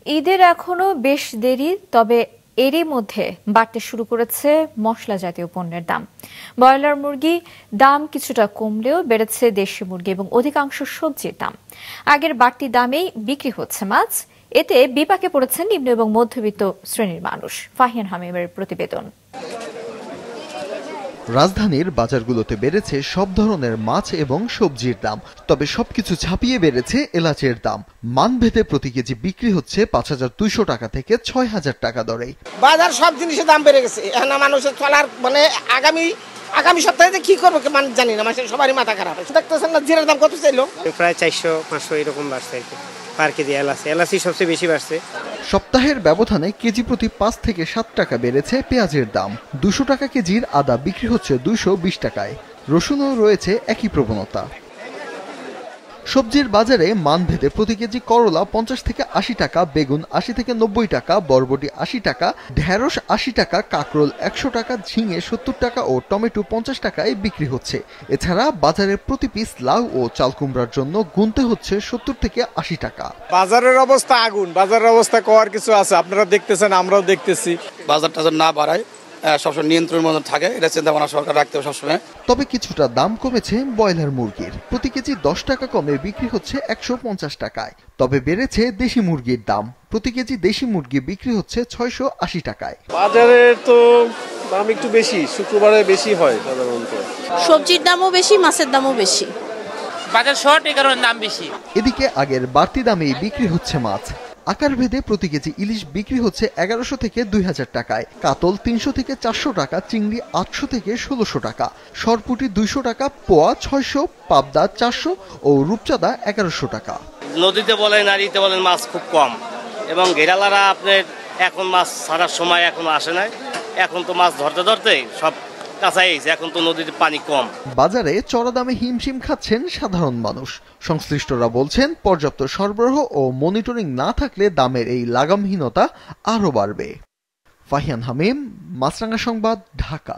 ঈদের এখনো বেশ দেরি, তবে এরই মধ্যে বাড়তে শুরু করেছে মশলা জাতীয় পণ্যের দাম। ব্রয়লার মুরগি দাম কিছুটা কমলেও বেড়েছে দেশি মুরগি এবং অধিকাংশ সবজির দাম। আগের বাড়তি দামেই বিক্রি হচ্ছে মাছ। এতে বিপাকে পড়েছেন নিম্ন এবং মধ্যবিত্ত শ্রেণীর মানুষ। ফাহিয়ান হামিমের প্রতিবেদন। রাজধানীর বাজারগুলোতে বেড়েছে সব ধরনের মাছ এবং সবজির দাম, তবে সবকিছু ছাপিয়ে বেড়েছে এলাচের দাম। মানভেদে প্রতি কেজি বিক্রি হচ্ছে ৫,২০০ টাকা থেকে ৬,০০০ টাকা দরে। বাজার সব জিনিসের দাম বেড়ে গেছে। এখন মানুষের চলার আগামী সপ্তাহে কি করবো মানুষ জানি না, মানুষের সবারই মাথা খারাপ। দেখতেছেন না জিরার দাম কত চাইলো, প্রায় ৪০০-৫০০ এরকম বাড়ছে আর কি পার কেজি। এলাচি সবচেয়ে বেশি বাড়ছে। সপ্তাহের ব্যবধানে কেজি প্রতি ৫ থেকে ৭ টাকা বেড়েছে পেঁয়াজের দাম। ২০০ টাকা কেজির আদা বিক্রি হচ্ছে ২২০ টাকায়। রসুনও রয়েছে একই প্রবণতা। সবজির বাজারে মানভেদে প্রতি কেজি করলা ৫০ থেকে ৮০ টাকা, বেগুন ৮০ থেকে ৯০ টাকা, বরবটি ৮০ টাকা, ঢেঁড়স ৮০ টাকা, কাঁকরোল ১০০ টাকা, ঝিঙে ৭০ টাকা ও টমেটো ৫০ টাকায় বিক্রি হচ্ছে। এছাড়া বাজারে প্রতি পিস লাউ ও চাল কুমড়ার জন্য গুনতে হচ্ছে ৭০ থেকে ৮০ টাকা। বাজারের অবস্থা আগুন। বাজারের অবস্থা করার কিছু আছে, আপনারা দেখতেছেন, আমরাও দেখতেছি। বাজারটা যেন না বাড়ায়, সবসময় নিয়ন্ত্রণের মধ্যে থাকে, এটা চিন্তা ভাবনা সরকার রাখতে হবে সবসময়। তবে কিছুটা দাম কমেছে ব্রয়লার মুরগির। প্রতি কেজি ১০ টাকা কমে বিক্রি হচ্ছে ১৫০ টাকায়। তবে বেড়েছে দেশি মুরগির দাম। প্রতি কেজি দেশি মুরগি বিক্রি হচ্ছে ৬৮০ টাকায়। বাজারের তো দাম একটু বেশি, শুক্রবারে বেশি হয় সাধারণত। সবজির দামও বেশি, মাছের দামও বেশি। বাজার শর্ট, এই কারণে দাম বেশি। এদিকে আগের বাড়তি দামেই বিক্রি হচ্ছে মাছ। আকার ভেদে প্রতি কেজি ইলিশ বিক্রি হচ্ছে ১১০০ থেকে ২০০০ টাকায়, কাতল ৩০০ থেকে ৪০০ টাকা, চিংড়ি ৮০০ থেকে ১৬০০ টাকা, সরপুঁটি ২০০ টাকা পোয়া, ৬০০, পাবদা ৪০০ ও রূপচাঁদা ১১০০ টাকা। নদীতে বলেন আর ইতে বলেন মাছ খুব কম, এবং ঘেরালারা আপনার এখন মাছ ছাড়ার সময় এখনো আসে নাই। এখন তো মাছ ধরতে ধরতে সব কাঁচাই, এখন তো নদীতে পানি কম। বাজারে চড়া দামে হিমশিম খাচ্ছেন সাধারণ মানুষ। সংশ্লিষ্টরা বলছেন, পর্যাপ্ত সরবরাহ ও মনিটরিং না থাকলে দামের এই লাগামহীনতা আরও বাড়বে। ফাহিয়ান হামিম, মাছরাঙা সংবাদ, ঢাকা।